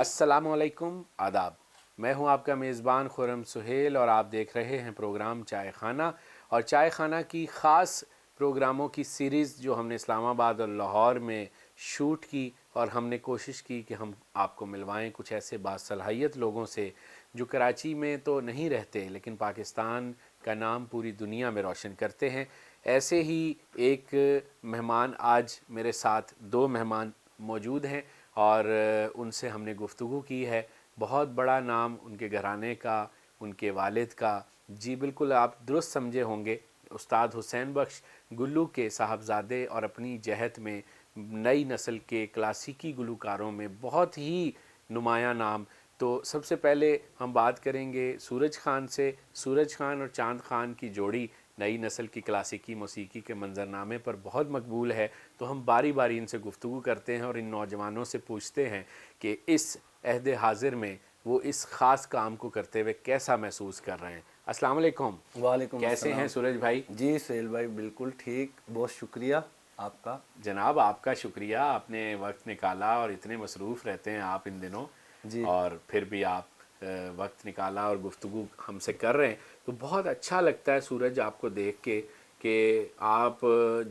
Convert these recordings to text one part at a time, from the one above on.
अस्सलामुअलैकुम आदाब। मैं हूं आपका मेज़बान खुर्रम सुहेल और आप देख रहे हैं प्रोग्राम चाय खाना। और चाय खाना की ख़ास प्रोग्रामों की सीरीज़ जो हमने इस्लामाबाद और लाहौर में शूट की, और हमने कोशिश की कि हम आपको मिलवाएं कुछ ऐसे बासलाहियत लोगों से जो कराची में तो नहीं रहते लेकिन पाकिस्तान का नाम पूरी दुनिया में रोशन करते हैं। ऐसे ही एक मेहमान, आज मेरे साथ दो मेहमान मौजूद हैं और उनसे हमने गुफ्तगू की है। बहुत बड़ा नाम उनके घराने का, उनके वालिद का। जी बिल्कुल, आप दुरुस्त समझे होंगे। उस्ताद हुसैन बख्श गुल्लू के साहबजादे और अपनी जहत में नई नस्ल के क्लासिकी गुलकारों में बहुत ही नुमाया नाम। तो सबसे पहले हम बात करेंगे सूरज खान से। सूरज खान और चांद खान की जोड़ी नई नस्ल की क्लासिकी मौसीकी के मंजरनामे पर बहुत मकबूल है। तो हम बारी बारी इनसे गुफ्तगू करते हैं और इन नौजवानों से पूछते हैं कि इस अहद हाजिर में वो इस ख़ास काम को करते हुए कैसा महसूस कर रहे हैं। अस्सलाम वालेकुम। वालेकुम कैसे हैं अस्सलाम। सूरज भाई? जी सुहेल भाई, बिल्कुल ठीक, बहुत शुक्रिया आपका। जनाब आपका शुक्रिया, आपने वक्त निकाला और इतने मसरूफ़ रहते हैं आप इन दिनों, जी और फिर भी आप वक्त निकाला और गुफ्तगू हमसे कर रहे हैं तो बहुत अच्छा लगता है सूरज आपको देख के कि आप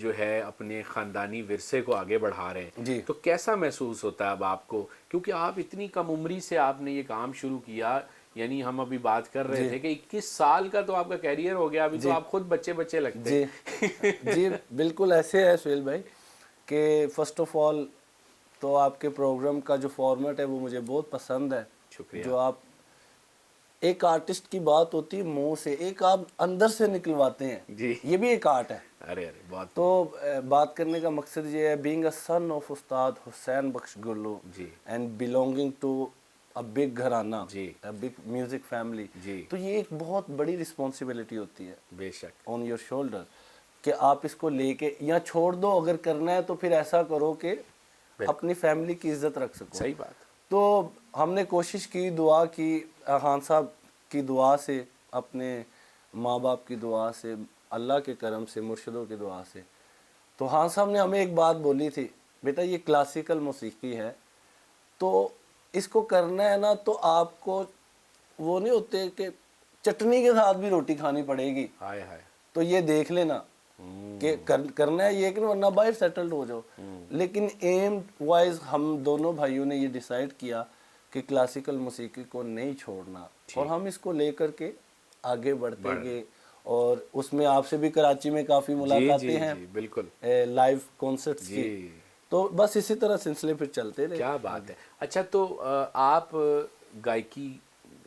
जो है अपने ख़ानदानी विरसे को आगे बढ़ा रहे हैं। जी तो कैसा महसूस होता है अब आपको, क्योंकि आप इतनी कम उम्री से आपने ये काम शुरू किया। यानी हम अभी बात कर रहे जी थे कि 21 साल का तो आपका कैरियर हो गया, अभी तो जी आप खुद बच्चे बच्चे लगते जी हैं। जी बिल्कुल ऐसे है सुहेल भाई कि फ़र्स्ट ऑफ ऑल तो आपके प्रोग्राम का जो फॉर्मेट है वो मुझे बहुत पसंद है। शुक्रिया। जो आप एक आर्टिस्ट की बात होती है मुंह से, एक आप अंदर से निकलवाते हैं, जी। ये भी एक आर्ट है। अरे अरे, बहुत तो बहुत। बात करने का मकसद ये है, being a son of Ustad Hussain Bakhsh Gullu ji and belonging to a big gharana, जी अ बिग म्यूजिक फैमिली, जी। तो ये एक बहुत बड़ी रिस्पॉन्सिबिलिटी होती है बेशक। ऑन योर शोल्डर कि आप इसको लेके या छोड़ दो। अगर करना है तो फिर ऐसा करो कि बिल्कुल अपनी फैमिली की इज्जत रख सको। सही बात। तो हमने कोशिश की, दुआ की, खान साहब की दुआ से, अपने माँ बाप की दुआ से, अल्लाह के करम से, मुर्शिदों की दुआ से। तो हाँ साहब ने हमें एक बात बोली थी, बेटा ये क्लासिकल मौसीकी है, तो इसको करना है ना तो आपको वो नहीं होते कि चटनी के साथ भी रोटी खानी पड़ेगी, हाय हाय। तो ये देख लेना कि करना है ये कि वरना बाहर सेटल्ड हो जाओ। लेकिन एम वाइज हम दोनों भाइयों ने ये डिसाइड किया कि क्लासिकल मौसीकी को नहीं छोड़ना, और ठीक। हम इसको लेकर के आगे बढ़ते बढ़ रहे। गए। और उसमें आपसे भी कराची में काफ़ी जी मुलाकातें जी हैं, जी बिल्कुल। लाइव कॉन्सर्ट्स जी। की। तो बस इसी तरह सिलसिले फिर चलते रहे क्या बात आगे। है। अच्छा, तो आप गायकी,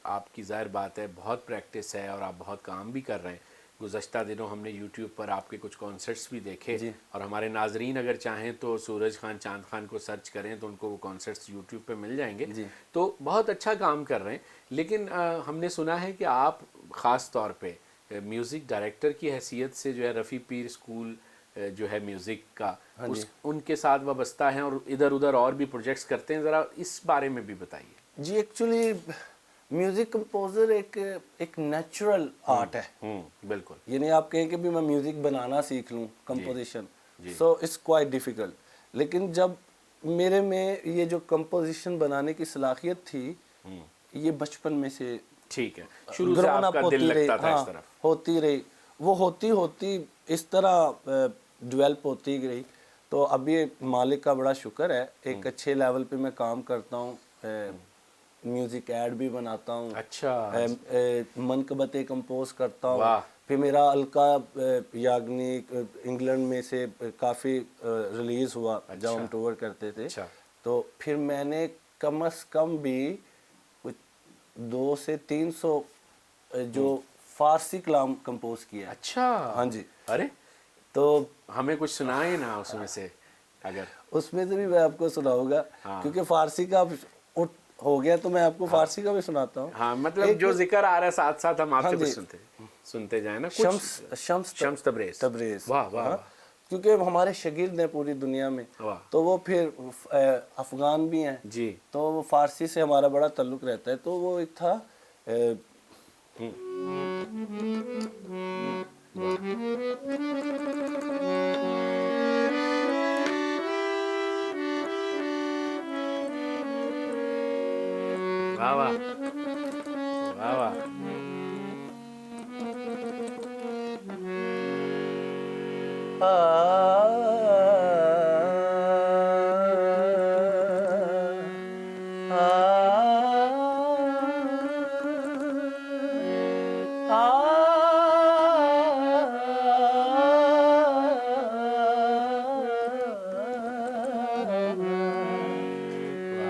आपकी ज़ाहिर बात है बहुत प्रैक्टिस है और आप बहुत काम भी कर रहे हैं। गुज़श्ता दिनों हमने यूट्यूब पर आपके कुछ कॉन्सर्ट्स भी देखे, जी और हमारे नाजरीन अगर चाहें तो सूरज खान चांद खान को सर्च करें तो उनको वो कॉन्सर्ट्स यूट्यूब पे मिल जाएंगे। जी तो बहुत अच्छा काम कर रहे हैं। लेकिन हमने सुना है कि आप ख़ास तौर पे म्यूज़िक डायरेक्टर की हैसियत से जो है रफ़ी पीर स्कूल जो है म्यूज़िक का, हाँ जी उस उनके साथ वाबस्ता हैं और इधर उधर और भी प्रोजेक्ट्स करते हैं। ज़रा इस बारे में भी बताइए। जी। एक्चुअली म्यूज़िक कंपोज़र एक एक नेचुरल आर्ट है। बिल्कुल। ये नहीं आप कहें कि भी मैं म्यूज़िक बनाना सीख लूँ, जी कंपोजिशन, जी। So it's quite difficult. लेकिन जब मेरे में ये जो कंपोजिशन बनाने की सलाहियत थी, ये बचपन में से ठीक है, शुरू से ग्रोन अप आपका दिल होती रही, लगता था इस हाँ तरफ। होती रही। वो होती होती इस तरह डेवलप होती गई। तो अब ये मालिक का बड़ा शुक्र है, एक अच्छे लेवल पे मैं काम करता हूँ, म्यूज़िक ऐड भी बनाता हूँ, अच्छा। मनकबतें कंपोज करता हूँ। वाह। फिर मेरा अलका याग्निक इंग्लैंड में से काफ़ी रिलीज़ हुआ जब हम अच्छा टूर करते थे। अच्छा। तो फिर मैंने कम अज़ कम भी कुछ 200 से 300 जो फारसी कलाम कंपोज किया है। अच्छा। हाँ जी। अरे, तो हमें कुछ सुनाए ना उसमें से अगर। उसमें से भी मैं आपको सुनाऊंगा, हाँ क्योंकि फारसी का उठ हो गया तो मैं आपको हाँ फारसी का भी सुनाता हूँ। हाँ, मतलब एक, जो जिक्र आ रहा है साथ साथ हम हाँ आपसे कुछ जी, सुनते सुनते जाए ना कुछ। शम्स शम्स शम्स तबरेज। तबरेज़, वाह वाह हाँ, वाह। क्योंकि हमारे शागिर्द हैं पूरी दुनिया में। वाह। तो वो फिर अफ़गान भी हैं, जी। तो वो फ़ारसी से हमारा बड़ा ताल्लुक़ रहता है। तो वो एक था वाह। वाह वाह वाह वाह।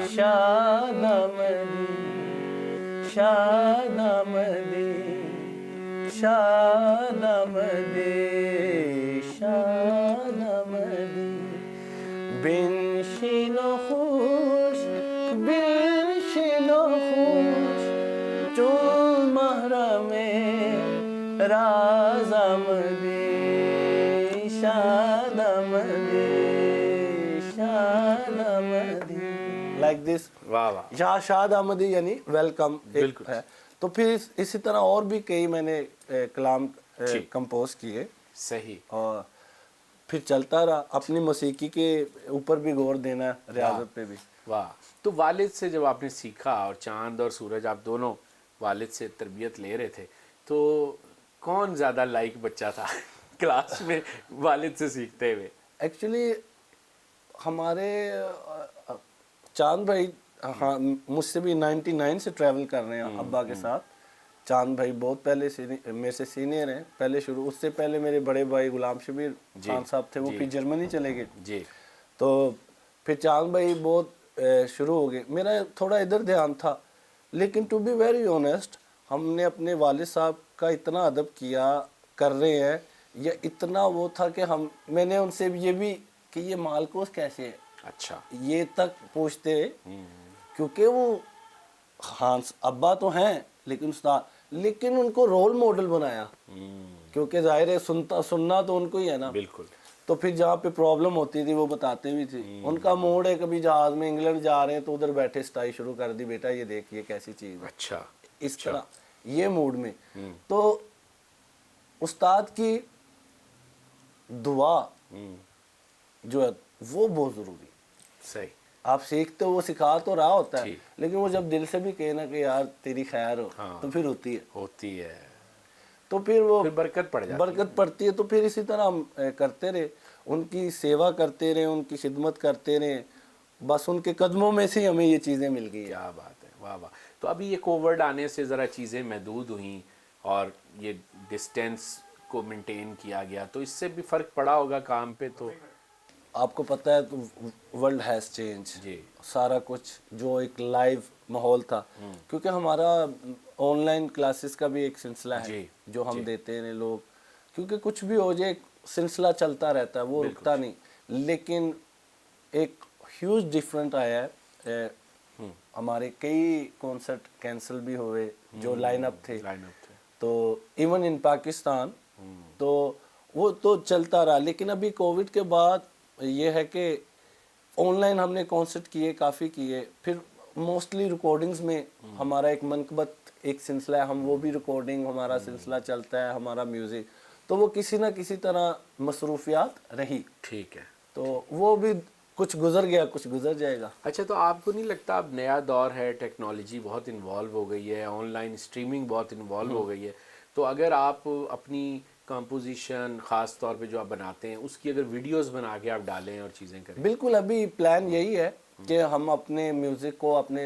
शादामदी शादामदी शादामदी शादामदी बिन शिनो खुश बिन शिनो खुश जो महरमे राज़ामदी शादामदी शादामदी लाइक दिस। वाह वाह। यहाँ शाद आमदी यानी वेलकम बिल्कुल है। तो फिर इसी तरह और भी कई मैंने कलाम कंपोज किए सही। और फिर चलता रहा, अपनी मौसीकी के ऊपर भी गौर देना, रियाजत पे भी। वाह। तो वालिद से जब आपने सीखा, और चांद और सूरज आप दोनों वालिद से तरबियत ले रहे थे, तो कौन ज़्यादा लाइक बच्चा था क्लास में वालिद से सीखते हुए? एक्चुअली हमारे चांद भाई, हाँ, मुझसे भी 99 से ट्रैवल कर रहे हैं अब्बा के साथ। चांद भाई बहुत पहले से मेरे से सीनियर हैं, पहले शुरू। उससे पहले मेरे बड़े भाई गुलाम शबीर खान साहब थे, वो फिर जर्मनी चले गए जी। तो फिर चांद भाई बहुत शुरू हो गए। मेरा थोड़ा इधर ध्यान था, लेकिन टू बी वेरी ऑनेस्ट, हमने अपने वालिद साहब का इतना अदब किया कर रहे हैं, या इतना वो था कि मैंने उनसे ये भी कि ये मालकोस कैसे है, अच्छा, ये तक पूछते, क्योंकि वो हाँ अब्बा तो हैं लेकिन उस्ताद, लेकिन उनको रोल मॉडल बनाया, क्योंकि जाहिर है सुनना तो उनको ही है ना। बिल्कुल। तो फिर जहाँ पे प्रॉब्लम होती थी वो बताते भी थे। उनका मूड है, कभी जहाज में इंग्लैंड जा रहे हैं तो उधर बैठे स्टाई शुरू कर दी, बेटा ये देखिए कैसी चीज़ है, अच्छा, इस तरह ये मूड में। तो उस्ताद की दुआ जो है वो बहुत ज़रूरी है। सही। आप सीखते हो, वो सिखा तो रहा होता है, लेकिन वो जब दिल से भी कहे ना कि यार तेरी खैर हो, हाँ, तो फिर होती है। तो फिर वो फिर बरकत पड़ जाती है। बरकत पड़ती है। तो फिर इसी तरह हम करते रहे, उनकी सेवा करते रहे, उनकी खिदमत करते रहे, बस उनके कदमों में से हमें ये चीज़ें मिल गई। क्या बात है, वाह वाह। तो अभी ये कोविड आने से ज़रा चीज़ें महदूद हुई और ये डिस्टेंस को मेंटेन किया गया, तो इससे भी फ़र्क पड़ा होगा काम पे? तो आपको पता है, तो वर्ल्ड हैज़ चेंज जी। सारा कुछ, जो एक लाइव माहौल था, क्योंकि हमारा ऑनलाइन क्लासेस का भी एक सिलसिला है जो हम देते हैं लोग, क्योंकि कुछ भी हो जाए सिलसिला चलता रहता है, वो रुकता नहीं। लेकिन एक ह्यूज डिफरेंट आया है, हमारे कई कॉन्सर्ट कैंसिल भी हुए जो लाइनअप थे। तो इवन इन पाकिस्तान, तो वो तो चलता रहा। लेकिन अभी कोविड के बाद ये है कि ऑनलाइन हमने कॉन्सर्ट किए, काफ़ी किए। फिर मोस्टली रिकॉर्डिंग्स में हमारा एक मनकबत एक सिलसिला है, हम वो भी रिकॉर्डिंग हमारा सिलसिला चलता है, हमारा म्यूज़िक, तो वो किसी ना किसी तरह मसरूफियात रही। ठीक है। तो वो भी कुछ गुजर गया, कुछ गुजर जाएगा। अच्छा, तो आपको नहीं लगता अब नया दौर है, टेक्नोलॉजी बहुत इन्वॉल्व हो गई है, ऑनलाइन स्ट्रीमिंग बहुत इन्वॉल्व हो गई है, तो अगर आप अपनी कंपोजिशन ख़ास तौर पे जो आप बनाते हैं उसकी अगर वीडियोस बना के आप डालें और चीज़ें करें? बिल्कुल, अभी प्लान यही है कि हम अपने म्यूज़िक को अपने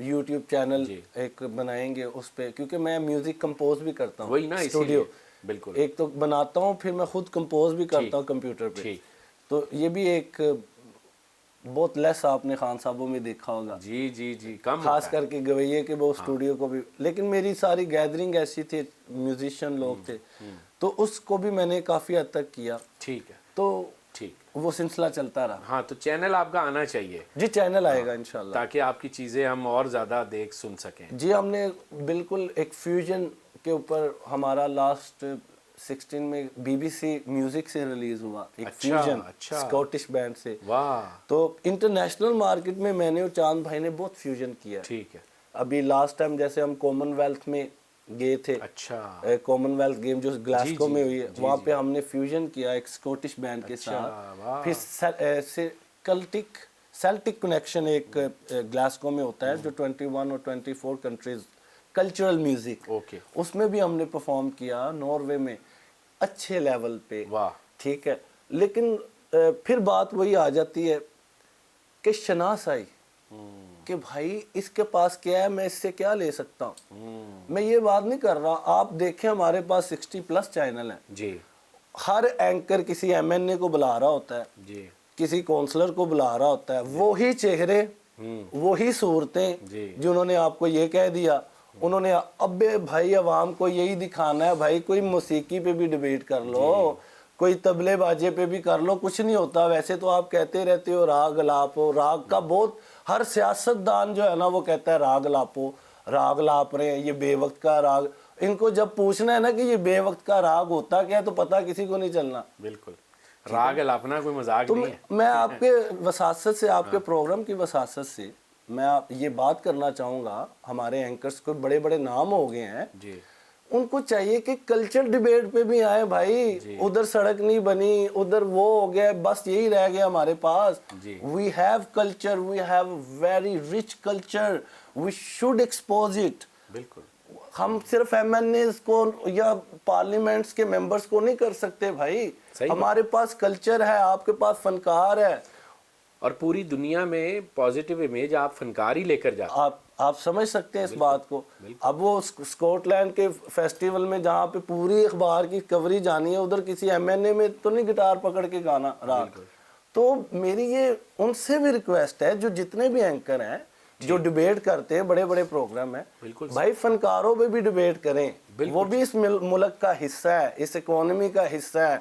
यूट्यूब चैनल एक बनाएंगे उस पे, क्योंकि मैं म्यूज़िक कंपोज भी करता हूँ। वही ना, स्टूडियो बिल्कुल एक तो बनाता हूँ, फिर मैं खुद कंपोज भी करता हूँ कंप्यूटर पे। तो ये भी एक बहुत लेस आपने खान साहबों में देखा होगा। जी जी जी, कम खास करके गवैये के वो स्टूडियो को भी। लेकिन मेरी सारी गैदरिंग ऐसी थी, म्यूजिशियन लोग थे, तो उसको भी मैंने काफ़ी हद तक किया। ठीक है। तो ठीक, वो सिलसिला चलता रहा। हाँ, तो चैनल आपका आना चाहिए। जी, चैनल आएगा इंशाल्लाह, ताकि आपकी चीज़ें हम और ज़्यादा देख सुन सकें। जी, हमने बिल्कुल एक फ्यूजन के ऊपर, हमारा लास्ट 16 में BBC म्यूजिक से रिलीज हुआ एक फ्यूजन, स्कॉटिश बैंड से। वाह। तो इंटरनेशनल मार्केट में मैंने और चांद भाई ने बहुत फ्यूजन किया। ठीक है। अभी लास्ट टाइम जैसे हम कॉमनवेल्थ में गए थे, अच्छा, कॉमनवेल्थ गेम जो ग्लासगो में हुई है, वहाँ पे हमने फ्यूजन किया एक स्कॉटिश बैंड के साथ। फिर कल्टिक सेल्टिक कनेक्शन एक ग्लासगो में होता है जो 21 और 24 कंट्रीज कल्चरल म्यूजिक, ओके, उसमें भी हमने परफॉर्म किया नॉर्वे में अच्छे लेवल पे। वाह, ठीक है, लेकिन फिर बात वही आ जाती है कि शनासाई कि भाई इसके पास क्या है, मैं इससे क्या ले सकता हूँ। मैं ये बात नहीं कर रहा, आप देखें हमारे पास 60+ चैनल हैं जी हर एंकर किसी एमएनए को बुला रहा होता है, जी किसी काउंसलर को बुला रहा होता है, वही चेहरे वही सूरतें जी। जिन्होंने आपको ये कह दिया उन्होंने अबे भाई अवाम को यही दिखाना है भाई, कोई मौसीकी पे भी डिबेट कर लो, कोई तबले बाजे पे भी कर लो, कुछ नहीं होता। वैसे तो आप कहते रहते हो राग लापो, राग का बहुत हर सियासतदान जो है ना वो कहता है राग लापो, राग लाप रहे हैं, ये बेवक्त का राग। इनको जब पूछना है ना कि ये बेवक्त का राग होता क्या है तो पता किसी को नहीं चलना। बिल्कुल, राग लापना कोई मजाक तो नहीं है। मैं आपके वसासत से, आपके प्रोग्राम की वसासत से मैं आप ये बात करना चाहूँगा, हमारे एंकर्स को बड़े बड़े नाम हो गए हैं जी उनको चाहिए कि कल्चर डिबेट पे भी आए भाई। उधर सड़क नहीं बनी, उधर वो हो गया, बस यही रह गया हमारे पास। We have culture, we have very rich culture, we should expose it. बिल्कुल, हम सिर्फ एमएनएस को या पार्लियामेंट्स के मेंबर्स को नहीं कर सकते भाई, हमारे पास कल्चर है, आपके पास फनकार है। और पूरी दुनिया में पॉजिटिव इमेज आप फनकार ही लेकर जाते। आप समझ सकते हैं इस बात को। अब वो स्कॉटलैंड के फेस्टिवल में जहाँ पे पूरी अखबार की कवरेज आनी है, उधर किसी एमएनए में तो नहीं गिटार पकड़ के गाना राग। तो मेरी ये उनसे भी रिक्वेस्ट है जो जितने भी एंकर हैं जो डिबेट करते हैं, बड़े बड़े प्रोग्राम है, भाई फनकारों पे भी डिबेट करें, वो भी इस मुल्क का हिस्सा है, इस इकोनॉमी का हिस्सा है।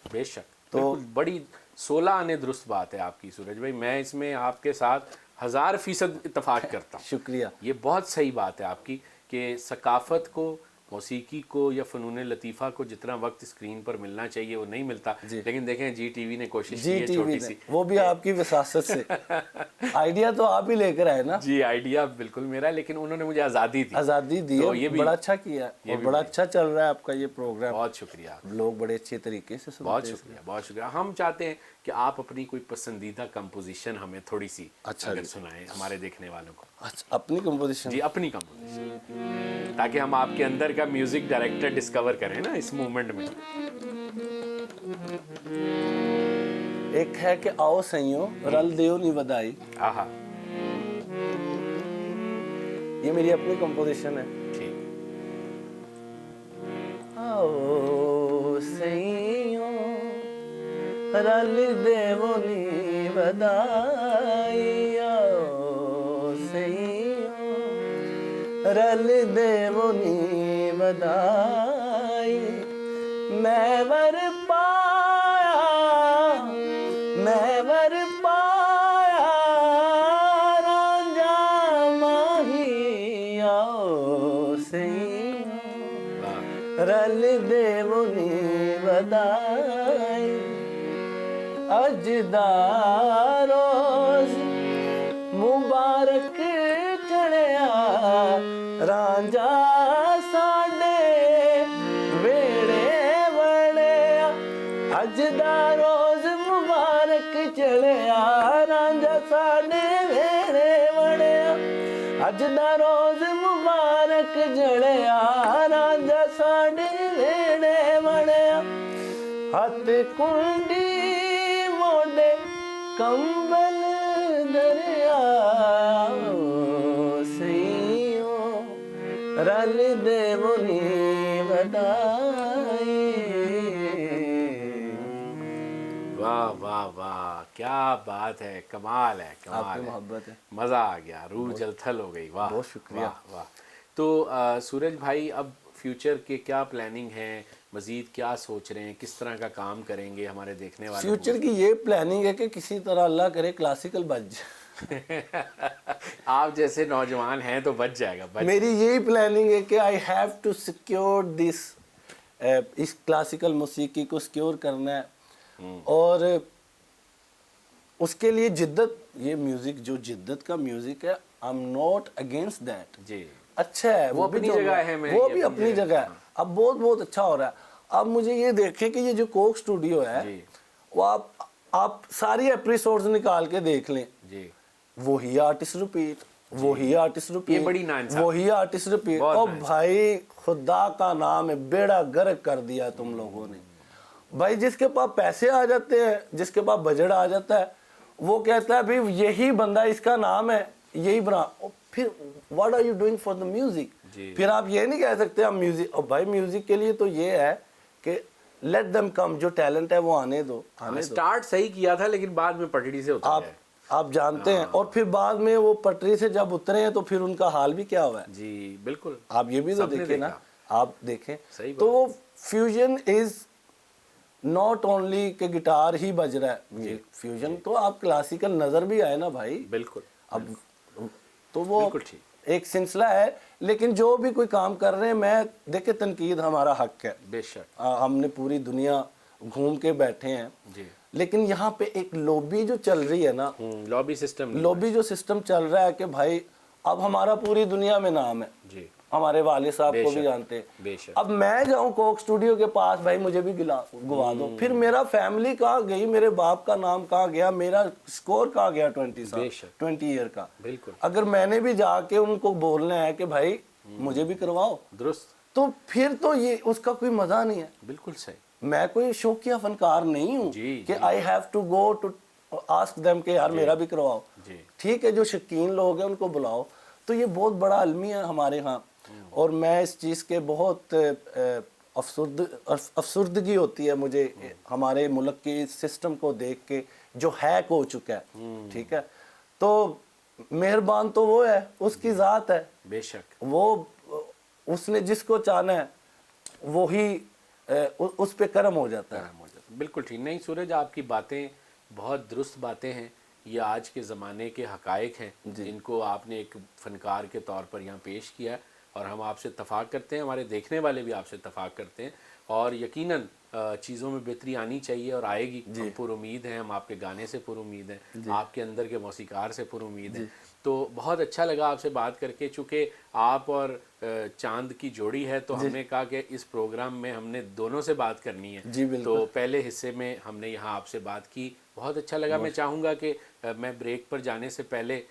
बेशक, तो बड़ी 16 आने दुरुस्त बात है आपकी सूरज भाई, मैं इसमें आपके साथ 1000% इत्तेफाक करता हूँ। शुक्रिया। ये बहुत सही बात है आपकी कि सकाफत को, मौसीकी को या फ़नून लतीफ़ा को जितना वक्त स्क्रीन पर मिलना चाहिए वो नहीं मिलता। लेकिन देखें जी टीवी ने कोशिश की है छोटी सी, वो भी आपकी विसासत से। आइडिया तो आप ही लेकर आए ना। जी आइडिया बिल्कुल मेरा, लेकिन उन्होंने मुझे आज़ादी दी, आज़ादी दी तो है, ये भी बड़ा अच्छा किया और बड़ा अच्छा चल रहा है आपका ये प्रोग्राम। बहुत शुक्रिया, लोग बड़े अच्छे तरीके से सुनते हैं। बहुत शुक्रिया, बहुत शुक्रिया। हम चाहते हैं कि आप अपनी कोई पसंदीदा कंपोजिशन हमें थोड़ी सी अगर सुनाएं हमारे देखने वालों को। अच्छा, अपनी कंपोजिशन? जी अपनी कंपोजिशन, ताकि हम आपके अंदर का म्यूजिक डायरेक्टर डिस्कवर करें ना इस मूवमेंट में। एक है कि आओ सइयों रल देओ नी बधाई, आहा, ये मेरी अपनी कंपोजिशन है। ठीक। आओ सइयों रल देओ नी बधाई, आओ सइयों रल देओ नी बधाई, मैं वर पाया, मैं वर पाया रांझा माही, आओ सइयों रल देओ नी बधाई, अज दा रोज मुबारक चढ़िया रांझा साडे वेड़े वड़िया, अज दा रोज मुबारक चढ़िया रांझा साडे वेड़े वड़िया, अज दा रोज मुबारक चढ़िया रांझा साडे वेड़े वड़िया, हथ कुंडी मोडे कंबल दरिया, सइयों रल देओ नी बधाई। वाह वाह वाह, क्या बात है, कमाल है, कमाल है, मोहब्बत है, मज़ा आ गया, रूह जलथल हो गई। वाह, बहुत शुक्रिया। वाह वाह। तो सूरज भाई अब फ्यूचर के क्या प्लानिंग है, मज़ीद क्या सोच रहे हैं, किस तरह का काम करेंगे हमारे देखने वाले? फ्यूचर की ये प्लानिंग है कि किसी तरह अल्लाह करे क्लासिकल बज जाए। आप जैसे नौजवान हैं तो बच जाएगा। मेरी यही प्लानिंग है कि I have to secure this, इस क्लासिकल मौसीकी को सिक्योर करना है और उसके लिए जिद्दत, ये म्यूजिक जो जिद्दत का म्यूजिक है, I am not against that. जी अच्छा है, वो अपनी जगह है, वो भी अपनी जगह है। अब बहुत बहुत अच्छा हो रहा है। अब मुझे ये देखें कि ये जो कोक स्टूडियो है वो आप आप सारी एपिसोड्स निकाल के देख लें, जी वही आर्टिस्ट रिपीट, वही आर्टिस्ट रिपीट, ये बड़ी नाइंसाफी। वही आर्टिस्ट रिपीट। बहुत और नाइंसाफी। भाई खुदा का नाम है, बेड़ा गर्क कर दिया तुम लोगों ने। भाई जिसके पास पैसे आ जाते हैं, जिसके पास बजट आ जाता है, वो कहता है भाई यही बंदा, इसका नाम है, यही बना। और फिर what are you doing for the music? फिर आप ये नहीं कह सकते हम म्यूजिक। और भाई म्यूजिक के लिए तो ये है कि लेट देम कम, जो टैलेंट है वो आने दो, आने दो। स्टार्ट सही किया था लेकिन बाद में पटड़ी से उतर गए। आप जानते हैं, और फिर बाद में वो पटरी से जब उतरे हैं तो फिर उनका हाल भी क्या हुआ है। जी बिल्कुल, आप ये भी तो देखें ना, आप देखें सही तो वो फ्यूजन इज नॉट ओनली के गिटार ही बज रहा है, ये फ्यूजन तो आप क्लासिकल नजर भी आए ना भाई। बिल्कुल। अब तो वो बिल्कुल ठीक। एक सिलसिला है। लेकिन जो भी कोई काम कर रहे हैं, मैं देखे तनकीद हमारा हक है, बेशक। हमने पूरी दुनिया घूम के बैठे हैं जी। लेकिन यहाँ पे एक लॉबी जो चल रही है ना, लॉबी सिस्टम, लॉबी जो सिस्टम चल रहा है कि भाई अब हमारा पूरी दुनिया में नाम है जी, हमारे वाले साहब को भी जानते हैं। बेशक। अब मैं जाऊं कोक स्टूडियो के पास, भाई मुझे भी गुवा दो, फिर मेरा फैमिली कहाँ गई, मेरे बाप का नाम कहाँ गया, मेरा स्कोर कहाँ गया 20 ईयर का। बिल्कुल। अगर मैंने भी जाके उनको बोलना है कि भाई मुझे भी करवाओ, दुरुस्त, तो फिर तो ये उसका कोई मजा नहीं है। बिल्कुल सही। मैं कोई शौकिया फनकार नहीं हूँ कि I have to go to ask them के यार मेरा भी करवाओ। ठीक है, जो शौकीन लोग हैं उनको बुलाओ। तो ये बहुत बड़ा अलमी है हमारे यहाँ, और मैं इस चीज़ के बहुत अफसुर्दगी होती है मुझे हमारे मुल्क के सिस्टम को देख के जो हैक हो चुका है। ठीक है, तो मेहरबान तो वो है, उसकी ज़ात है, बेशक। वो उसने जिसको चाहना है वो ही उस पे कर्म हो जाता है। बिल्कुल ठीक। नहीं सूरज, आपकी बातें बहुत दुरुस्त बातें हैं, ये आज के ज़माने के हकायक हैं जिनको आपने एक फ़नकार के तौर पर यहाँ पेश किया है, और हम आपसे इत्तफ़ाक़ करते हैं, हमारे देखने वाले भी आपसे इत्तफ़ाक़ करते हैं, और यकीनन चीज़ों में बेहतरी आनी चाहिए और आएगी। हम पुरुमीद हैं, हम आपके गाने से पुरुमीद हैं, आपके अंदर के मौसीकार से पुरुमीद हैं। तो बहुत अच्छा लगा आपसे बात करके। चूँकि आप और चांद की जोड़ी है तो हमने कहा कि इस प्रोग्राम में हमने दोनों से बात करनी है। तो पहले हिस्से में हमने यहाँ आपसे बात की, बहुत अच्छा लगा। मैं चाहूँगा कि मैं ब्रेक पर जाने से पहले,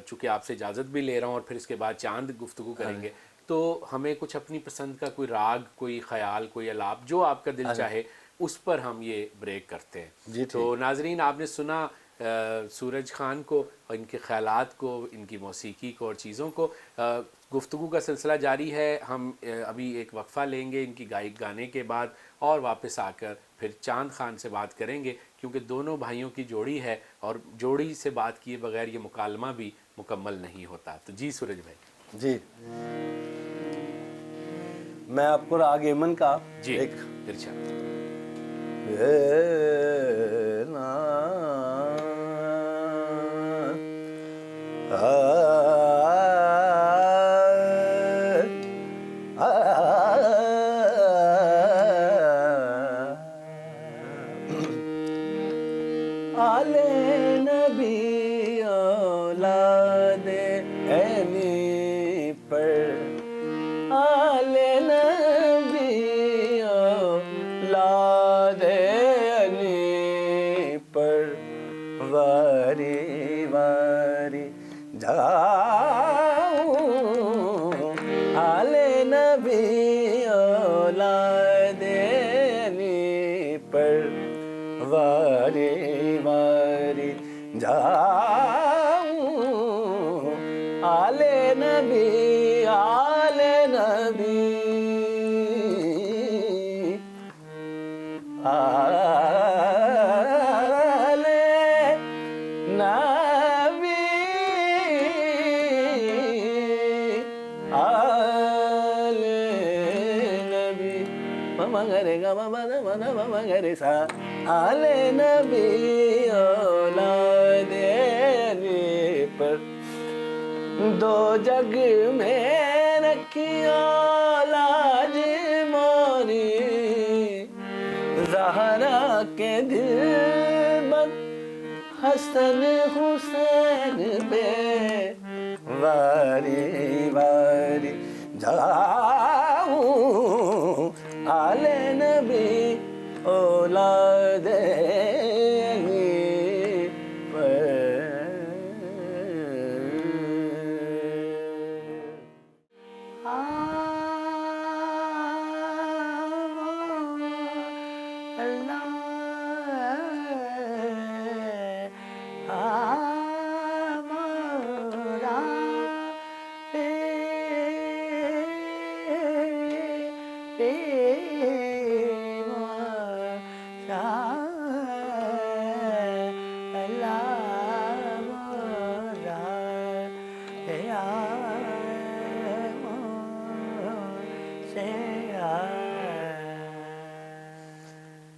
चूँकि आपसे इजाज़त भी ले रहा हूँ और फिर इसके बाद चांद गुफ्तगू करेंगे, तो हमें कुछ अपनी पसंद का कोई राग, कोई ख्याल, कोई अलाप, जो आपका दिल चाहे उस पर हम ये ब्रेक करते हैं। तो नाजरीन, आपने सुना सूरज खान को, इनके ख्यालात को, इनकी मौसीकी को और चीज़ों को। गुफ्तगू का सिलसिला जारी है। हम अभी एक वक्फ़ा लेंगे इनकी गाने के बाद, और वापस आकर फिर चांद खान से बात करेंगे, क्योंकि दोनों भाइयों की जोड़ी है और जोड़ी से बात किए बगैर ये मुकालमा भी मुकम्मल नहीं होता। तो जी सूरज भाई। जी, मैं आपको राग एमन का जी एक इरशाद। आले नबी औलादे ऐनी पर, आले नबी औलादे ऐनी पर, वारी वारी जाऊं, आले नबी औलादे ऐनी पर, वारी वारी जाऊं, आले नबी, आले नबी, आले नबी, आले नबी, ममा गरे गा ममा ममा गरे सा, आले नबी औलादे ऐनी पर, दो जग में रखियो लाज मोरी, ज़हरा के दिल बद हसन हुसैन पे, वारी वारी जाऊं, आले नबी औलादे ऐनी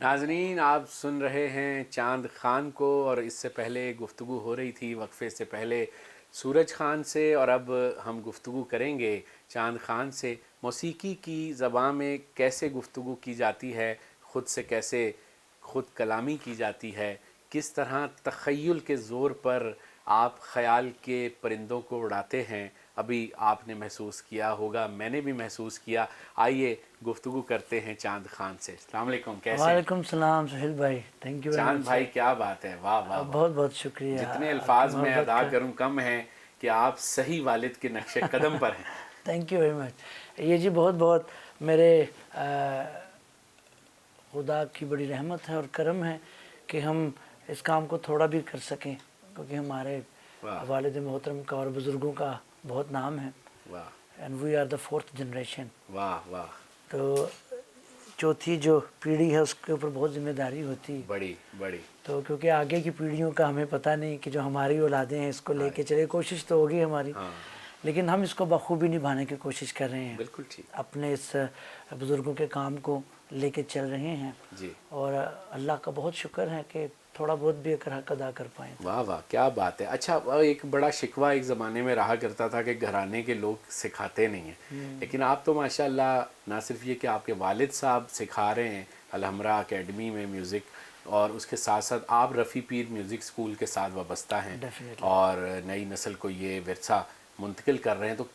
नाजरीन, आप सुन रहे हैं चांद खान को, और इससे पहले गुफ्तगू हो रही थी वक्फे से पहले सूरज खान से, और अब हम गुफ्तगू करेंगे चांद खान से मौसीकी की ज़बान में कैसे गुफ्तगू की जाती है, ख़ुद से कैसे ख़ुद कलामी की जाती है, किस तरह तख़य्युल के ज़ोर पर आप ख़याल के परिंदों को उड़ाते हैं। अभी आपने महसूस किया होगा, मैंने भी महसूस किया। आइए गुफ्तगू करते हैं चांद खान से। अस्सलाम वालेकुम, कैसे हैं? वालेकुम सलाम सुहेल भाई, थैंक यू वेरी चांद मच। भाई क्या बात है, वाह वाह वाह। बहुत बहुत शुक्रिया। जितने आपकी अल्फाज में मोहब्बत अदा का करूं कम हैं कि आप सही वालिद के नक्शे कदम पर हैं। Thank you very much. ये जी बहुत बहुत मेरे खुदा की बड़ी रहमत है और करम है कि हम इस काम को थोड़ा भी कर सकें, क्योंकि हमारे वाह वालिद मोहतरम का और बुज़ुर्गों का बहुत नाम है, वाह and we are the 4th generation. वाह वाह, तो चौथी जो पीढ़ी है उसके ऊपर बहुत जिम्मेदारी होती है। बड़ी बड़ी। तो क्योंकि आगे की पीढ़ियों का हमें पता नहीं कि जो हमारी औलादें हैं इसको लेके चले, कोशिश तो होगी हमारी, हाँ, लेकिन हम इसको बखूबी निभाने की कोशिश कर रहे हैं, बिल्कुल ठीक। अपने इस बुज़ुर्गों के काम को लेके चल रहे हैं, जी, और अल्लाह का बहुत शुक्र है कि थोड़ा बहुत भी अगर हक अदा कर पाएँ। वाह वाह, क्या बात है। अच्छा, एक बड़ा शिकवा एक ज़माने में रहा करता था कि घराने के लोग सिखाते नहीं हैं, लेकिन आप तो माशाल्लाह ना सिर्फ ये कि आपके वालिद साहब सिखा रहे हैं अलहमरा एकेडमी में म्यूज़िक, और उसके साथ साथ आप रफ़ी पीर म्यूज़िक स्कूल के साथ वाबस्ता हैं Definitely. और नई नस्ल को ये विरसा मुंतकिल कर रहे हैं। तो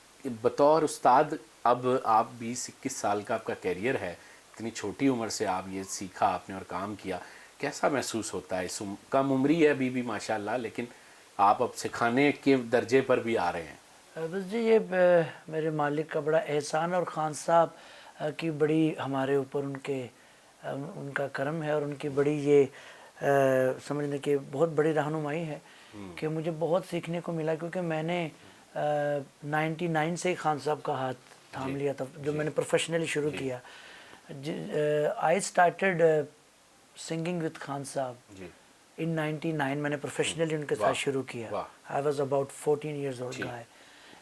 बतौर उस्ताद अब आप 20-21 साल का आपका कैरियर है, इतनी छोटी उम्र से आप ये सीखा आपने और काम किया, कैसा महसूस होता है? कम उम्री है अभी भी माशाल्लाह, लेकिन आप अब सिखाने के दर्जे पर भी आ रहे हैं। बस जी ये मेरे मालिक का बड़ा एहसान और ख़ान साहब की बड़ी हमारे ऊपर उनका करम है, और उनकी बड़ी ये समझने की बहुत बड़ी रहनुमाई है कि मुझे बहुत सीखने को मिला, क्योंकि मैंने 99 से ही ख़ान साहब का हाथ थाम लिया था, जो मैंने प्रोफेशनली शुरू किया। I started singing with Khan साहब जी, इन 99। मैंने प्रोफेशनली उनके साथ शुरू किया। I was about 14 years old guy,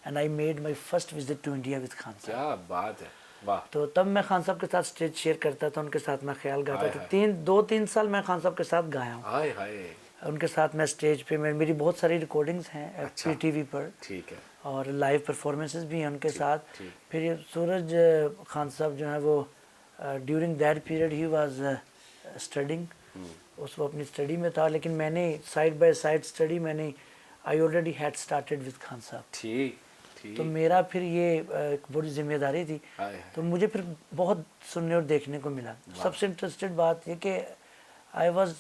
and I made my first visit to India with Khan sahab. क्या बात है, वाह। तो तब मैं ख़ान साहब के साथ स्टेज शेयर करता था, उनके साथ मैं ख्याल गाता हाय था। हाय। 2-3 साल मैं ख़ान साहब के साथ गाया हूँ, हाय हाय, उनके साथ मैं स्टेज पे मेरी बहुत सारी रिकॉर्डिंग्स हैं अच्छा। PTV पर, ठीक है, और लाइव परफॉर्मेंसेस भी हैं उनके साथ। ठीक। फिर ये सूरज खान साहब जो है वो during that period he was studying, उस वो अपनी स्टडी में था, लेकिन मैंने साइड बाय साइड स्टडी मैंने I already had started with Khan साहब। ठीक ठीक। तो मेरा फिर ये एक बड़ी जिम्मेदारी थी, हाय हाय, तो मुझे फिर बहुत सुनने और देखने को मिला। सबसे इंटरेस्टेड बात ये कि I was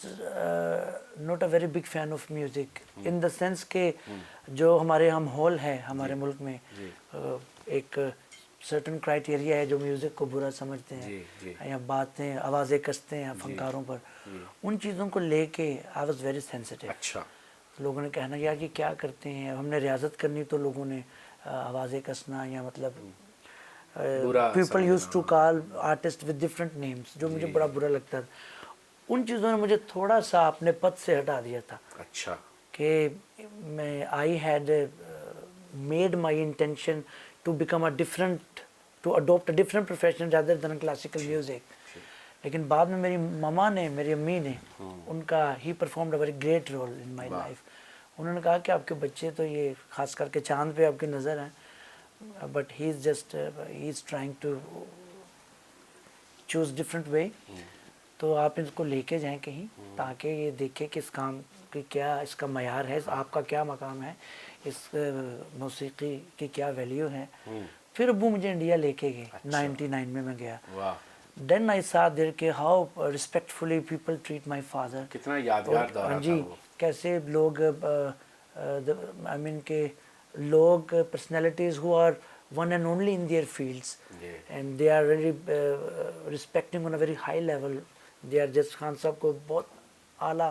not a very big fan of music in the sense के जो हमारे हम हॉल है हमारे मुल्क में, एक सर्टन क्राइटेरिया है जो म्यूज़िक को बुरा समझते जी, जी। हैं या बातें आवाज़ें कसते हैं फनकारों पर, उन चीज़ों को लेके आई वॉज वेरी सेंसिटिव। अच्छा, लोगों ने कहना यार कि क्या करते हैं, हमने रियाजत करनी तो लोगों ने आवाज़ें कसना, या मतलब people use to call artist with different names, जो मुझे बड़ा बुरा लगता था। उन चीज़ों ने मुझे थोड़ा सा अपने पद से हटा दिया था अच्छा, कि मैं I had made my intention to become a different, to adopt a different profession rather than classical music. लेकिन बाद में मेरी मामा ने, मेरी अम्मी ने, उनका ही performed a very great role in my life. उन्होंने कहा कि आपके बच्चे तो ये खास करके चांद पे आपकी नज़र है, but he is just he is trying to choose different way, तो आप इसको लेके जाएं कहीं, ताकि ये देखें कि इस काम की क्या इसका मयार है, आपका क्या मकाम है, इस मौसीकी की क्या वैल्यू है। फिर अबू मुझे इंडिया लेके गए। 99 में मैं गया। वाह, देन आई सा देयर के how respectfully people treat my father. कितना यादगार दौरा था जी, वो। कैसे लोग आई मीन के लोग personalities who are one and only in their fields, and they are very respecting on a very high level. They are just Khan sahab को बहुत आला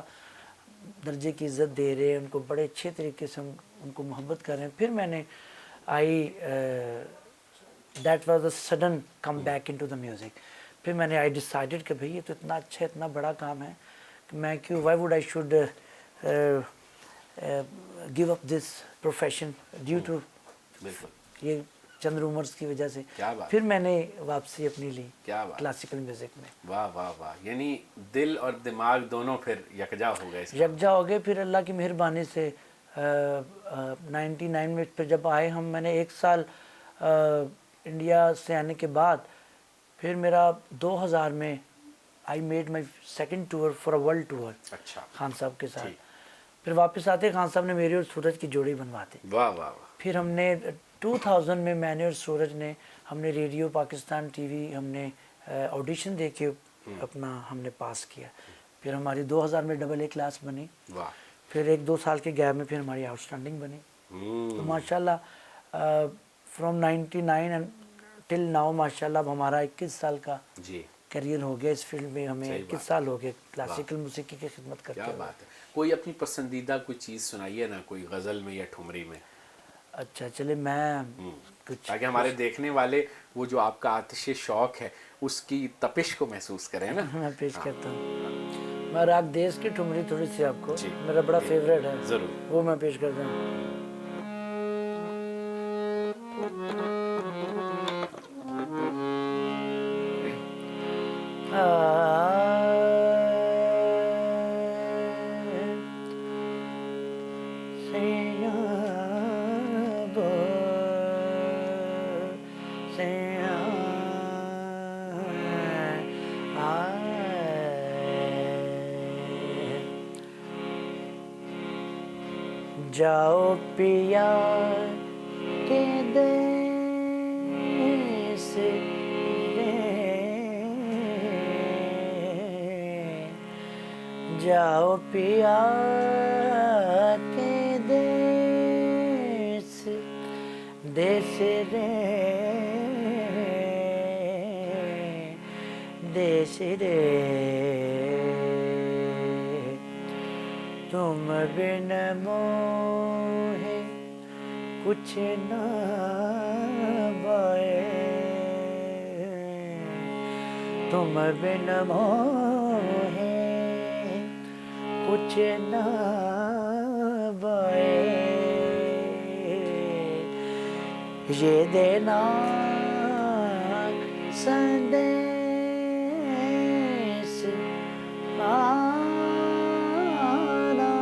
दर्जे की इज़्ज़त दे रहे हैं, उनको बड़े अच्छे तरीके से उनको मोहब्बत कर रहे हैं। फिर मैंने that was a sudden come back into the music. फिर मैंने आई डिसाइडेड कि भाई ये तो इतना अच्छा इतना बड़ा काम है कि मैं क्यों, why would I should give up this profession due to बिल्कुल, ये चंद रूमर्स की वजह से क्या बात। फिर मैंने वापसी अपनी ली क्या बात। क्लासिकल म्यूज़िक में। वाह वाह वाह, यानी दिल और दिमाग दोनों फिर यकजा हो गए इसका। यकजा हो गए। फिर अल्लाह की मेहरबानी से 99 में फिर जब आए हम, मैंने 1 साल इंडिया से आने के बाद फिर मेरा 2000 में आई made my second tour for a world tour अच्छा, खान साहब के साथ। ठीक। फिर वापस आते खान साहब ने मेरी और सूरज की जोड़ी बनवा दी। वाह वाह वाह। फिर हमने 2000 में मैंने और सूरज ने हमने रेडियो पाकिस्तान टीवी हमने ऑडिशन दे के अपना हमने पास किया। फिर हमारी 2000 में AA क्लास बनी। वाह। फिर 1-2 साल के गैप में फिर हमारी आउटस्टैंडिंग बनी। तो माशाल्लाह फ्रॉम 99 एंड टिल नाउ माशाल्लाह अब हमारा 21 साल का जी, करियर हो गया इस फील्ड में। हमें सही 21 बात। साल हो गए क्लासिकल मौसीकी की खिदमत करते क्या हुए। बात है। कोई अपनी पसंदीदा कोई चीज़ सुनाइए ना, कोई गज़ल में या ठुमरी में। अच्छा चले मैं कुछ ताकि हमारे देखने वाले वो जो आपका आतिश शौक है उसकी तपिश को महसूस करें ना। मैं पेश करता हूँ। मैं राग देश की ठुमरी थोड़ी सी आपको, जी, मेरा बड़ा जी, फेवरेट है, ज़रूर। वो मैं पेश करता हूँ। जाओ पिया के देश रे, जाओ पिया के देश देश रे, देश रे, तुम बिन मोहे कुछ न बए, तुम बिन मोहे कुछ न बए, ये देना संदेश आना,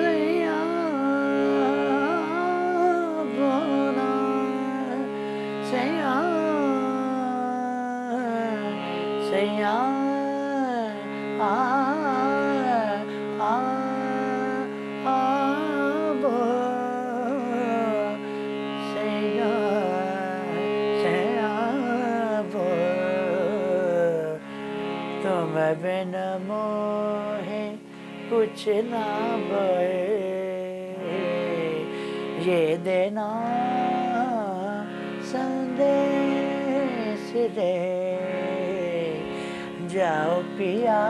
सैया बोना, सैया सैया बो, सैया सैया बो, तुम बिन मोहे कुछ ना बए, ये देना संदेश रे, जाओ पिया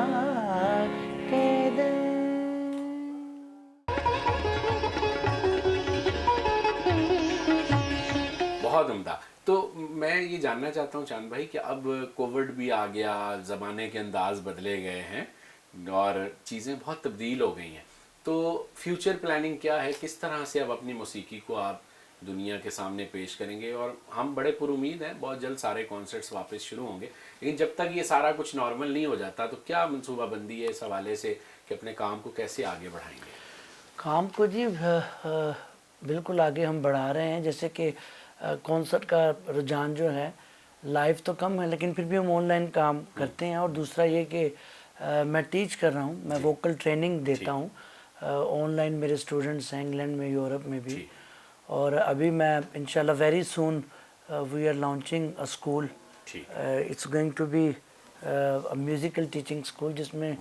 के दे। बहुत उम्दा। तो मैं ये जानना चाहता हूँ चांद भाई कि अब कोविड भी आ गया, ज़माने के अंदाज बदले गए हैं और चीज़ें बहुत तब्दील हो गई हैं, तो फ्यूचर प्लानिंग क्या है, किस तरह से अब अपनी मौसीकी को आप दुनिया के सामने पेश करेंगे? और हम बड़े पुरुमीद हैं बहुत जल्द सारे कॉन्सर्ट्स वापस शुरू होंगे, लेकिन जब तक ये सारा कुछ नॉर्मल नहीं हो जाता तो क्या मनसूबाबंदी है इस हवाले से कि अपने काम को कैसे आगे बढ़ाएंगे? काम को जी बिल्कुल आगे हम बढ़ा रहे हैं। जैसे कि कॉन्सर्ट का रुझान जो है लाइव तो कम है, लेकिन फिर भी हम ऑनलाइन काम करते हैं। और दूसरा ये कि मैं टीच कर रहा हूँ, मैं वोकल ट्रेनिंग देता हूँ ऑनलाइन। मेरे स्टूडेंट्स हैं इंग्लैंड में, यूरोप में भी। और अभी मैं इंशाल्लाह very soon we are launching a school, it's going to be a musical teaching school, जिसमें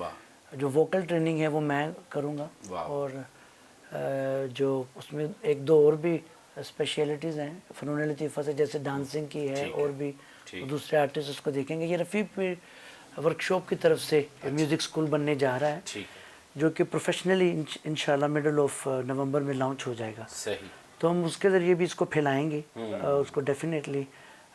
जो वोकल ट्रेनिंग है वो मैं करूँगा। और जो उसमें 1-2 और भी स्पेशलिटीज़ हैं फ़नून लतीफ़ा से, जैसे डांसिंग की है और भी दूसरे आर्टिस्ट उसको देखेंगे। ये रफ़ीक पे वर्कशॉप की तरफ से म्यूज़िक स्कूल बनने जा रहा है, जो कि प्रोफेशनली इंशाल्लाह मिडल ऑफ नवंबर में लॉन्च हो जाएगा। सही। तो हम उसके ज़रिए भी इसको फैलाएंगे उसको डेफिनेटली।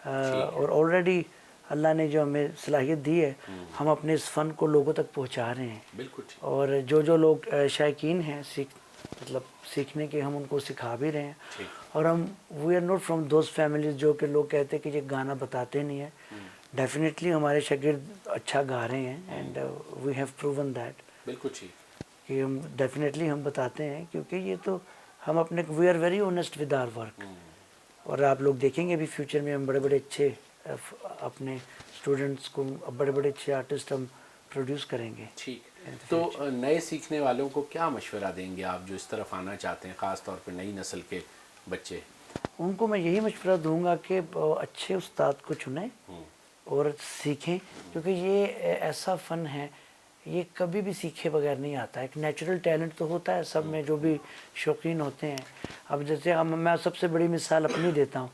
और ऑलरेडी अल्लाह ने जो हमें सलाहियत दी है, हम अपने इस फ़न को लोगों तक पहुंचा रहे हैं। बिल्कुल ठीक। और जो लोग शायकीन हैं मतलब सीखने के, हम उनको सिखा भी रहे हैं। ठीक। और हम we are not from those families जो कि लोग कहते हैं कि ये गाना बताते नहीं है। डेफिनेटली हमारे शागिर्द अच्छा गा रहे हैं and we have proven that बिल्कुल ठीक। कि हम डेफिनेटली हम बताते हैं, क्योंकि ये तो हम अपने we are very honest with our work. और आप लोग देखेंगे भी फ्यूचर में हम बड़े बड़े अच्छे अपने स्टूडेंट्स को बड़े बड़े अच्छे आर्टिस्ट हम प्रोड्यूस करेंगे। ठीक। तो नए सीखने वालों को क्या मशवरा देंगे आप जो इस तरफ आना चाहते हैं, ख़ास तौर पे नई नस्ल के बच्चे? उनको मैं यही मशवरा दूंगा कि अच्छे उस्ताद को चुनें और सीखें, क्योंकि ये ऐसा फ़न है, ये कभी भी सीखे बगैर नहीं आता है। एक नेचुरल टैलेंट तो होता है सब में, जो भी शौकीन होते हैं। अब जैसे मैं सबसे बड़ी मिसाल अपनी देता हूँ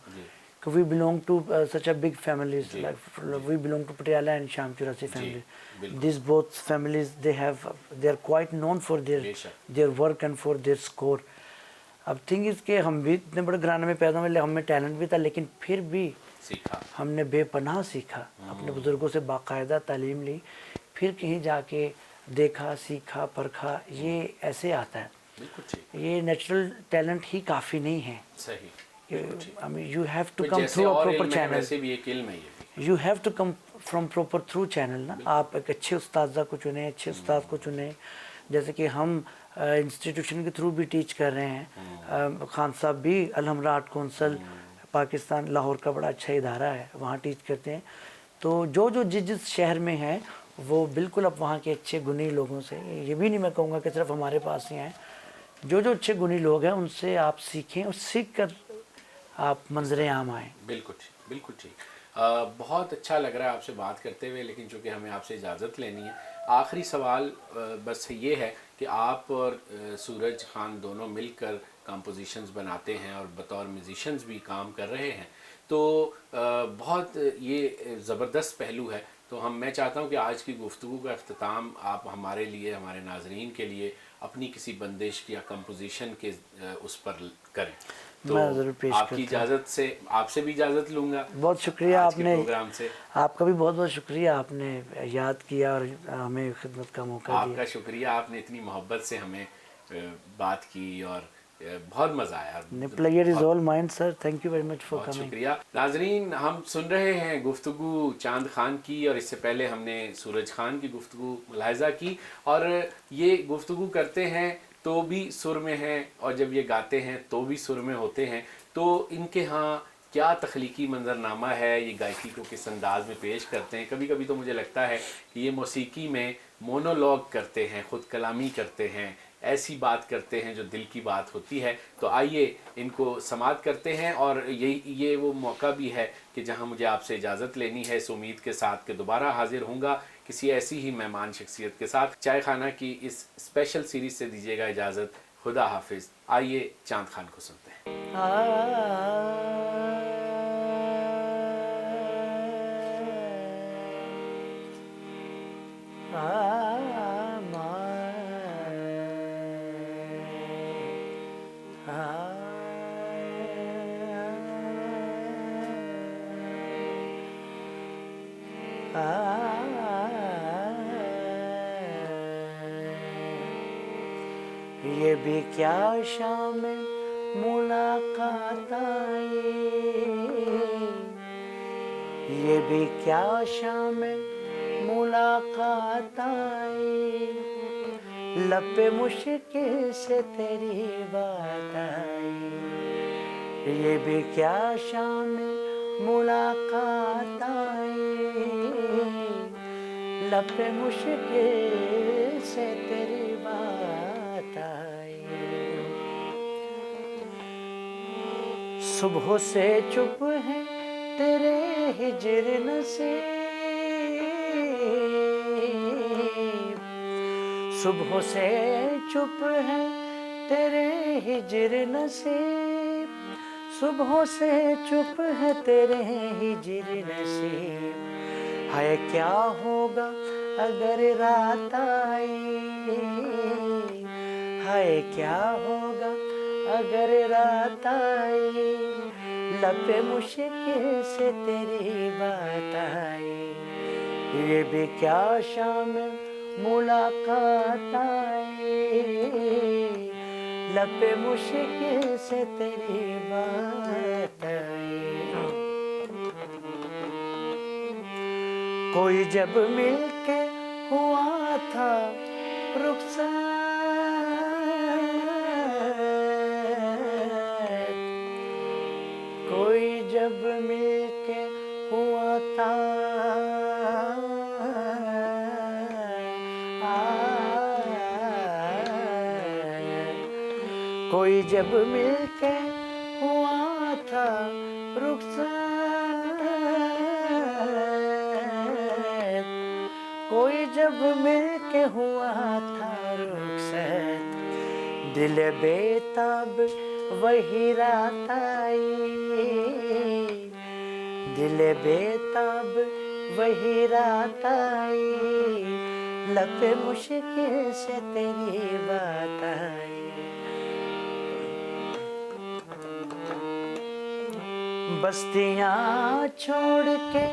कि we belong to such a big families, we belong to Patiala and Sham Chaurasi family. This both families they are quite known for their work and for their score. अब थिंग इज़ के हम भी इतने बड़े घराने में पैदा हुए, हम में टैलेंट भी था, लेकिन फिर भी सीखा, हमने बेपनाह सीखा, अपने बुज़ुर्गों से बाकायदा तालीम ली, फिर कहीं जाके देखा, सीखा, परखा। ये ऐसे आता है। बिल्कुल ठीक। ये नेचुरल टैलेंट ही काफ़ी नहीं है। सही। I mean you have to come through a proper channel. वैसे भी एक इल्म है ये भी। You have to come from proper through channel ना। आप एक अच्छे उस्ताद को चुने, अच्छे उस्ताद को चुने। जैसे कि हम इंस्टीट्यूशन के थ्रू भी टीच कर रहे हैं। खान साहब भी अलहमरा आर्ट कौंसल पाकिस्तान लाहौर का बड़ा अच्छा इदारा है, वहाँ टीच करते हैं। तो जो जिस शहर में है वो बिल्कुल अब वहाँ के अच्छे गुणी लोगों से, ये भी नहीं मैं कहूँगा कि सिर्फ हमारे पास ही आएँ, जो अच्छे गुणी लोग हैं उनसे आप सीखें और सीख कर आप मंजरे आम आएँ। बिल्कुल ठीक, बिल्कुल ठीक। बहुत अच्छा लग रहा है आपसे बात करते हुए, लेकिन चूँकि हमें आपसे इजाज़त लेनी है, आखिरी सवाल बस ये है कि आप और सूरज खान दोनों मिलकर कंपोजिशंस बनाते हैं और बतौर म्यूजिशंस भी काम कर रहे हैं, तो बहुत ये ज़बरदस्त पहलू है। तो मैं चाहता हूँ कि आज की गुफ्तगू का अख्ताम आप हमारे लिए, हमारे नाजरीन के लिए अपनी किसी बंदिश या कंपोजिशन के उस पर करें। तो मैं ज़रूर पेश आपकी इजाज़त से, आपसे भी इजाज़त लूँगा। बहुत शुक्रिया आपने, प्रोग्राम से आपका भी बहुत बहुत शुक्रिया, आपने याद किया और हमें खिदमत का मौका दिया। आपका शुक्रिया, आपने इतनी मोहब्बत से हमें बात की और बहुत मज़ा आया। Player is all mind sir, thank you very much for coming. शुक्रिया। नाजरीन, हम सुन रहे हैं गुफ्तगू चांद खान की, और इससे पहले हमने सूरज खान की गुफ्तगू मुलाहिज़ा की। और ये गुफ्तगू करते हैं तो भी सुर में हैं, और जब ये गाते हैं तो भी सुर में होते हैं। तो इनके यहाँ क्या तख्लीकी मंजरनामा है, ये गायकी को किस अंदाज में पेश करते हैं। कभी कभी तो मुझे लगता है कि ये मौसीकी में मोनोलॉग करते हैं, ख़ुद कलामी करते हैं, ऐसी बात करते हैं जो दिल की बात होती है। तो आइए इनको समात करते हैं, और ये वो मौका भी है कि जहां मुझे आपसे इजाज़त लेनी है, इस उम्मीद के साथ कि दोबारा हाजिर होऊंगा किसी ऐसी ही मेहमान शख्सियत के साथ। चाय खाना की इस स्पेशल सीरीज़ से दीजिएगा इजाज़त। खुदा हाफिज़। आइए चांद खान को सुनते हैं। ये भी क्या शाम मुलाकात आई, ये भी क्या शाम मुलाकात आई, लब पे मुश्किल से तेरी बात आई। ये भी क्या शाम मुलाकात आई, लब पे मुश्किल से तेरी बात आई। सुबह से चुप है तेरे हिजर नसीब, सुबह से चुप है तेरे हिजर नसीब, सुबह से चुप है तेरे हिजर नसीब। हाय क्या होगा अगर रात आई, हाय क्या होगा अगर रात आई, लपे मुश्किल से तेरी बात आई, ये भी क्या शाम मुलाकात आई, लपे मुश्किल से तेरी बात आई। कोई जब मिलके हुआ था रुखसत, कोई जब मिलके हुआ था कोई जब मिलके हुआ था रुखसत, कोई जब मिलके हुआ था रुखसत, दिल बेताब वही रात आई, दिल बेताब वही रात आई, लपे मुश्किल से तेरी बात आई। बस्तियाँ छोड़ के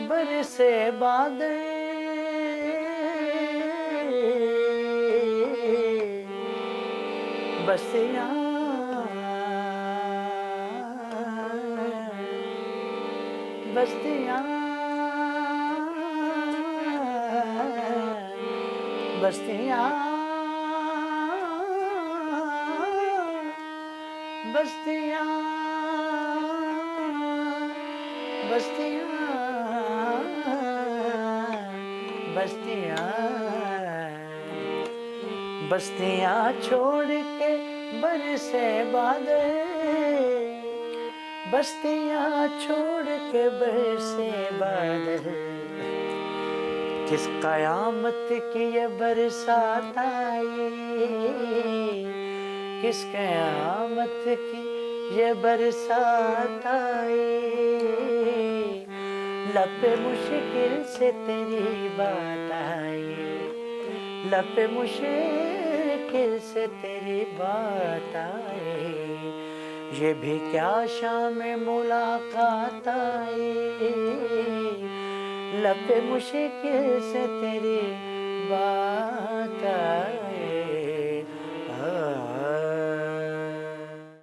बरसे बादल, बस्तियाँ बस्तियाँ बस्तियाँ बस्तियाँ बस्तियाँ बस्तियाँ बस्तियाँ छोड़ के बरसे बादल, बस्तियाँ छोड़ के बरसे बादल, किस कयामत की ये बरसात आई, किस कयामत की ये बरसात आई, लपे मुश्किल से तेरी बात आई, लपे मुश्किल से तेरी बात आई, ये भी क्या शाम मुलाकात आई, लपे मुश्किल से तेरी बात आई।